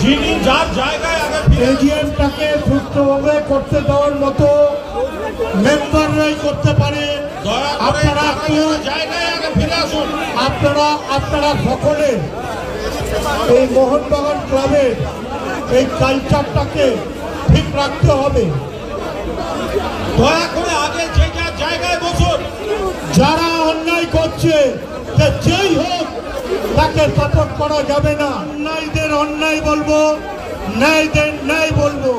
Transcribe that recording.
যিনি যার জায়গায় এজিএমটাকে সুষ্ঠুভাবে করতে দেওয়ার মতো মেম্বাররাই করতে পারে। আপনারা আপনারা সকলে এই মোহনবাগান ক্লাবের এই কালচারটাকে ঠিক রাখতে হবে। দয়া করে আগে যে যার জায়গায় বসুন। যারা অন্যায় করছে যেই হোক তাকে সাপোর্ট করা যাবে না। অন্যায়দের অন্যায় বলবো, ন্যায়দের ন্যায় বলবো।